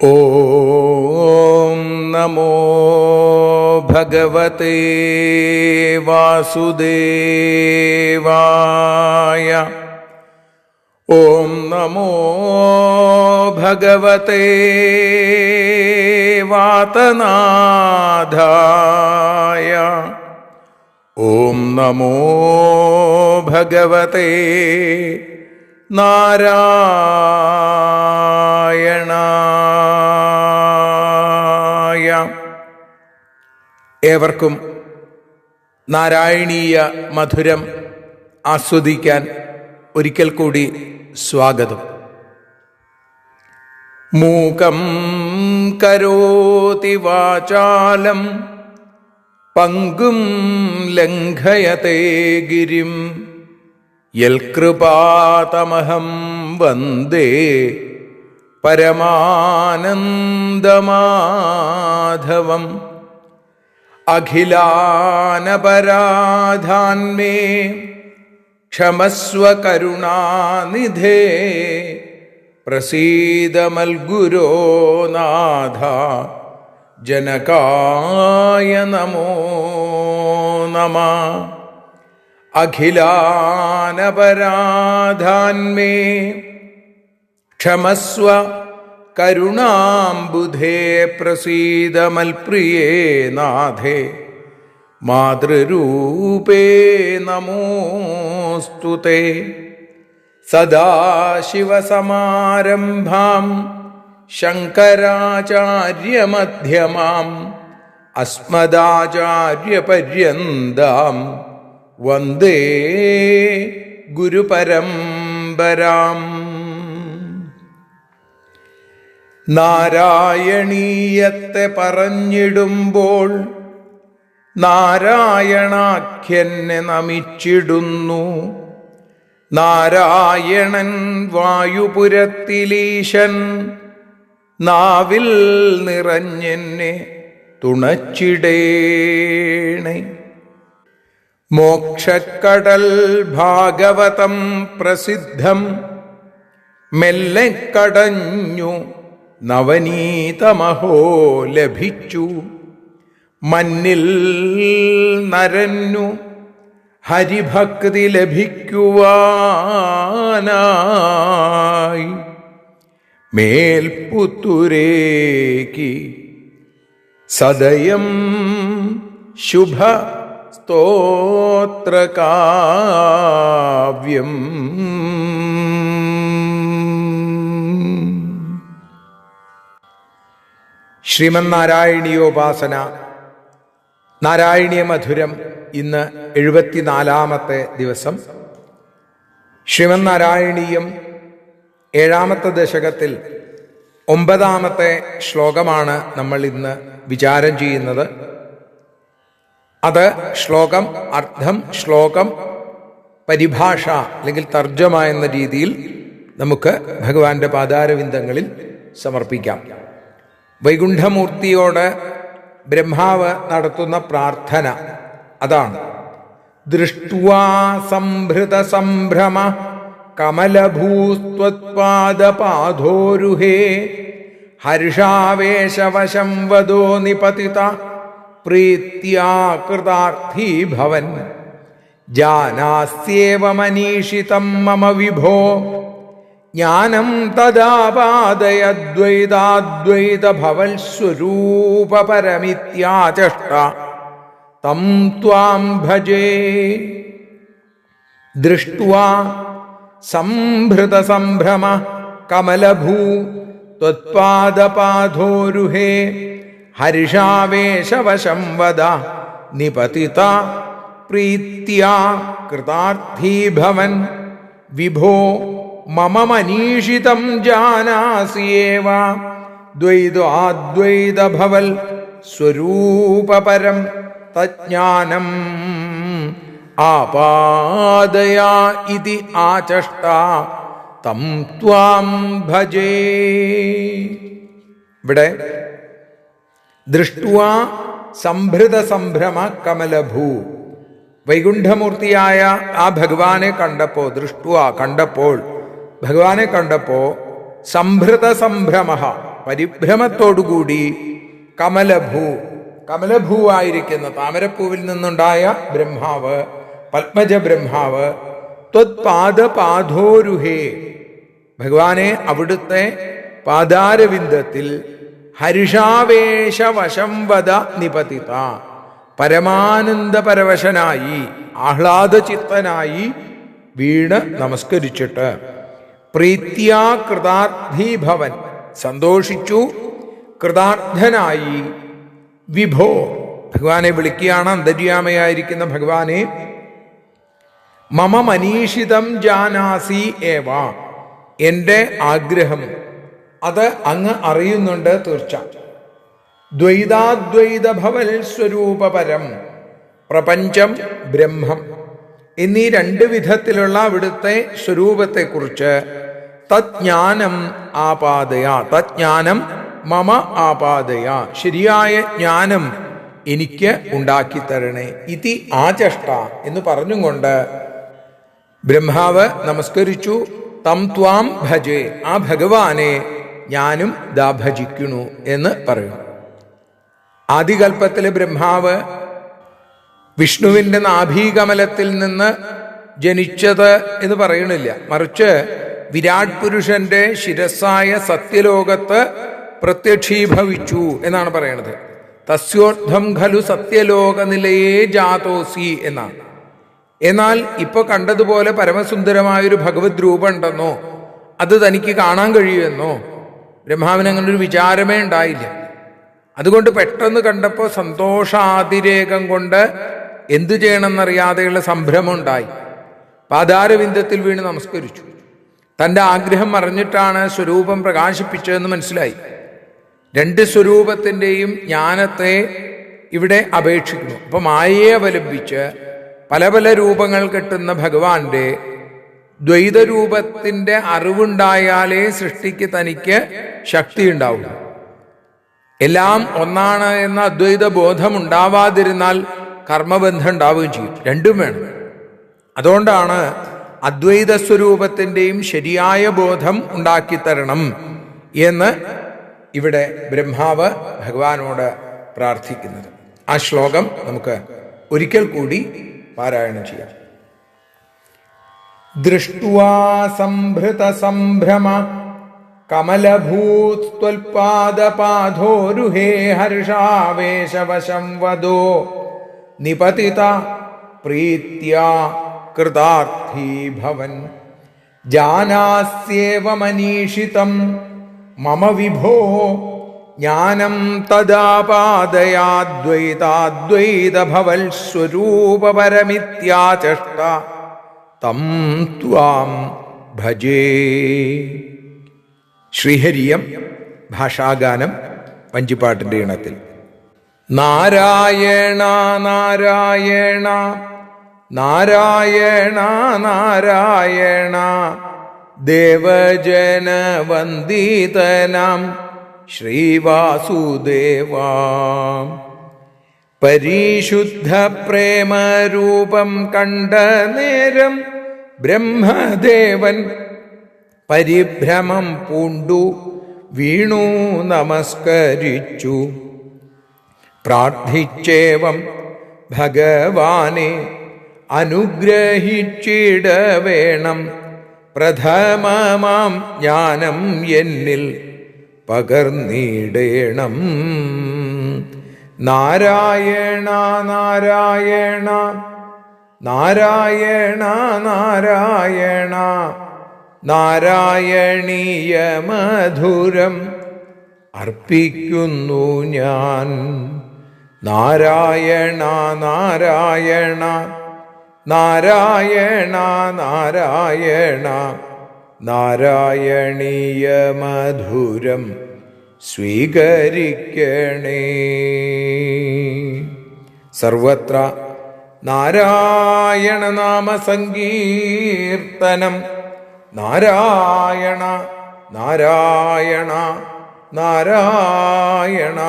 ഓം നമോ ഭഗവതേ വാസുദേവായ. ഓം നമോ ഭഗവതേ വാതനാഥായ. ഓം നമോ ഭഗവതേ നാരായണായ. ഏവർക്കും നാരായണീയ മധുരം ആസ്വദിക്കാൻ ഒരിക്കൽ കൂടി സ്വാഗതം. മൂകം കരോതി വാചാലം പങ്കും ലംഘയത്തെ ഗിരിം യൽകൃപാതമഹം വന്ദേ പരമാനന്ദമാധവം. അഖിലാനപരാധാന്മേ ക്ഷമസ്വ കരുണാനിധേ പ്രസീദ മൽഗുരോ നാഥ ജനകായ നമോ നമഃ. അഖിലാനപരാധാന്മേ ക്ഷമസ്വ കരുണാംബുധേ പ്രസീദ മൽപ്രിയേ നാഥേ മാതൃരൂപേ നമോസ്തുതേ. സദാശിവസമാരംഭാം ശങ്കരാചാര്യമധ്യമാം അസ്മദാചാര്യപര്യന്താം വന്ദേ ഗുരുപരമ്പരാം. നാരായണീയത്തെ പറഞ്ഞിടുമ്പോൾ നാരായണാഖ്യനെ നമിച്ചിടുന്നു. നാരായണൻ വായുപുരത്തിലീശൻ നാവിൽ നിറഞ്ഞെന്നെ തുണച്ചിടേണേ. മോക്ഷക്കടൽ ഭാഗവതം പ്രസിദ്ധം മെല്ലെ കടഞ്ഞു നവനീതമഹോ ലഭിച്ചു. മന്നിൽ നരന്നു ഹരിഭക്തി ലഭിക്കുവാനായി മേൽപുത്തുരേക്ക് സദയം ശുഭ സ്തോത്രകാവ്യം. ശ്രീമന്നാരായണീയോപാസന നാരായണീയ മധുരം ഇന്ന് 74-ാമത്തെ ദിവസം. ശ്രീമന്നാരായണീയം 7-ാമത്തെ ദശകത്തിൽ 9-ാമത്തെ ശ്ലോകമാണ് നമ്മൾ ഇന്ന് വിചാരം ചെയ്യുന്നത്. അത് ശ്ലോകം, അർത്ഥം, ശ്ലോകം, പരിഭാഷ അല്ലെങ്കിൽ തർജ്ജമ എന്ന രീതിയിൽ നമുക്ക് ഭഗവാന്റെ പാദാരവിന്ദങ്ങളിൽ സമർപ്പിക്കാം. വൈകുണ്ഠമൂർത്തിയോട് ബ്രഹ്മാവ് നടത്തുന്ന പ്രാർത്ഥന അതാണ്. ദൃഷ്ട്വാ സംഭൃത സംഭ്രമ കമലഭൂസ്ത്വത്പാദപാദോരുഹേ ഹർഷാവേശവശം വദോ നിപതിത പ്രീത്യാ കൃതാർത്ഥീ ഭവൻ. ജാനാസ്യേവ മനീഷിതം മമ വിഭോ ജ്ഞാനം തദാപാദയദ്വൈതാദ്വൈത ഭവൽ സ്വരൂപപരമിത്യാചഷ്ട തം ത്വാം ഭജേ. ദൃഷ്ട്വാ സംഭൃത സംഭ്രമ കമലഭൂ ത്വത്പാദപാദോരുഹേ ഹർഷാവേശവശം വദ നിപതിത പ്രീത്യാ കൃതാർത്ഥീ ഭവൻ. വിഭോ മമ മനീഷിതം ജാനാസ്യേവ ദ്വൈതാദ്വൈത ഭവൽ സ്വരൂപപരം തജ്ഞാനം ആപാദയാ ഇതി ആചഷ്ട തം ത്വാം ഭജേ. ഇവിടെ ദൃഷ്ട്വാ സംഭൃത സംഭ്രമ കമലഭൂ, വൈകുണ്ഠമൂർത്തിയായ ആ ഭഗവാനെ കണ്ടപ്പോൾ, ദൃഷ്ട്വാ കണ്ടപ്പോൾ, ഭഗവാനെ കണ്ടപ്പോൾ സംഭൃത സംഭ്രമ പരിഭ്രമത്തോടുകൂടി കമലഭൂ, കമലഭൂവായിരിക്കുന്ന താമരപ്പൂവിൽ നിന്നുണ്ടായ ബ്രഹ്മാവ്, പത്മജ ബ്രഹ്മാവ്, ത്വത്പാദപാധോരുഹേ, ഭഗവാനെ അവിടുത്തെ പാദാരവിന്ദത്തിൽ ഹർഷാവേശവശം വദ നിപതിത, പരമാനന്ദപരവശനായി ആഹ്ലാദചിത്തനായി വീണ് നമസ്കരിച്ചിട്ട് പ്രീത്യാ കൃതാർത്ഥീഭവൻ, സന്തോഷിച്ചു കൃതാർത്ഥനായി, വിഭോ, ഭഗവാനെ വിളിക്കുകയാണ്, അന്തര്യാമയായിരിക്കുന്ന ഭഗവാനെ, മമ മനീഷിതം ജാനാസി ഏവ, എൻ്റെ ആഗ്രഹം അത് അങ്ങ് അറിയുന്നുണ്ട് തീർച്ച. ദ്വൈതാദ്വൈത ഭവൽ സ്വരൂപപരം, പ്രപഞ്ചം ബ്രഹ്മം എന്നീ രണ്ട് വിധത്തിലുള്ള അവിടുത്തെ സ്വരൂപത്തെക്കുറിച്ച് തജ്ഞാനം ആപാദയ, തജ്ഞാനം മമ ആപാദയ, ശരിയായ ജ്ഞാനം എനിക്ക് ഉണ്ടാക്കിത്തരണേ. ഇതി ആചഷ്ട എന്ന് പറഞ്ഞുകൊണ്ട് ബ്രഹ്മാവ് നമസ്കരിച്ചു. തം ത്വാം ഭജേ, ആ ഭഗവാനെ ഞാനും ദാ ഭജിക്കുന്നു എന്ന് പറയുന്നു. ആദികൽപ്പത്തിലെ ബ്രഹ്മാവ് വിഷ്ണുവിൻ്റെ നാഭീകമലത്തിൽ നിന്ന് ജനിച്ചത് എന്ന് പറയണില്ല, മറിച്ച് വിരാട് പുരുഷന്റെ ശിരസ്സായ സത്യലോകത്ത് പ്രത്യക്ഷീഭവിച്ചു എന്നാണ് പറയണത്. തസ്യോർത്ഥം ഖലു സത്യലോക നിലയേ ജാതോസി എന്നാണ്. എന്നാൽ ഇപ്പൊ കണ്ടതുപോലെ പരമസുന്ദരമായൊരു ഭഗവത് രൂപം ഉണ്ടെന്നോ അത് തനിക്ക് കാണാൻ കഴിയുമെന്നോ ബ്രഹ്മാവിന് അങ്ങനെ ഒരു വിചാരമേ ഉണ്ടായില്ല. അതുകൊണ്ട് പെട്ടെന്ന് കണ്ടപ്പോൾ സന്തോഷാതിരേകം കൊണ്ട് എന്തു ചെയ്യണമെന്നറിയാതെയുള്ള സംഭ്രമം ഉണ്ടായി. പാദാരവിന്ദത്തിൽ വീണ് നമസ്കരിച്ചു. തൻ്റെ ആഗ്രഹം അറിഞ്ഞിട്ടാണ് സ്വരൂപം പ്രകാശിപ്പിച്ചതെന്ന് മനസ്സിലായി. രണ്ട് സ്വരൂപത്തിൻ്റെയും ജ്ഞാനത്തെ ഇവിടെ അപേക്ഷിക്കുന്നു. അപ്പം മായയെ അവലംബിച്ച് പല പല രൂപങ്ങൾ കെട്ടുന്ന ഭഗവാന്റെ ദ്വൈതരൂപത്തിൻ്റെ അറിവുണ്ടായാലേ സൃഷ്ടിക്ക് തനിക്ക് ശക്തി ഉണ്ടാവും. എല്ലാം ഒന്നാണ് എന്ന അദ്വൈത ബോധം ഉണ്ടാവാതിരുന്നാൽ കർമ്മബന്ധം ഉണ്ടാവുകയും ചെയ്യും. രണ്ടും വേണം. അതുകൊണ്ടാണ് അദ്വൈത സ്വരൂപത്തിൻ്റെയും ശരിയായ ബോധം ഉണ്ടാക്കിത്തരണം എന്ന് ഇവിടെ ബ്രഹ്മാവ് ഭഗവാനോട് പ്രാർത്ഥിക്കുന്നത്. ആ ശ്ലോകം നമുക്ക് ഒരിക്കൽ കൂടി പാരായണം ചെയ്യാം. ദൃഷ്ട്വാ സംഭൃത സംഭ്രമ കമലഭൂത്വൽപാദപാധോരുഹേ ഹർഷാവേശവശം വദോ നിപതിത പ്രീത്യാ കൃതാർത്ഥീ ഭവൻ ജാനാസ്യേവ മനീഷിതം മമ വിഭോ ജ്ഞാനം തദാപാദയാദ്വൈതാദ്വൈത ഭവൽ സ്വരൂപപരമിത്യാചഷ്ട തം ത്വാം ഭജേ. ശ്രീഹരിയം ഭാഷാഗാനം വഞ്ചിപ്പാട്ടിൻ്റെ ഈണത്തിൽ. നാരായണ നാരായണ നാരായണ നാരായണ ദേവജനവന്ദിതനാം ശ്രീവാസുദേവാ പരിശുദ്ധ പ്രേമരൂപം കണ്ട നേരം ബ്രഹ്മദേവൻ പരിഭ്രമം പൂണ്ടു വീണു നമസ്കരിച്ചു. പ്രാർത്ഥിച്ചേവം ഭഗവാനെ അനുഗ്രഹിച്ചിടവേണം, പ്രഥമമാം ജ്ഞാനം എന്നിൽ പകർന്നിടേണം. നാരായണ നാരായണ നാരായണ നാരായണ നാരായണീയ മധുരം അർപ്പിക്കുന്നു ഞാൻ. നാരായണ നാരായണ നാരായണ നാരായണ നാരായണീയ മധുരം സ്വീകരിക്കണേ. സർവത്ര നാരായണ നാമ സങ്കീർത്തനം. നാരായണ നാരായണ നാരായണ.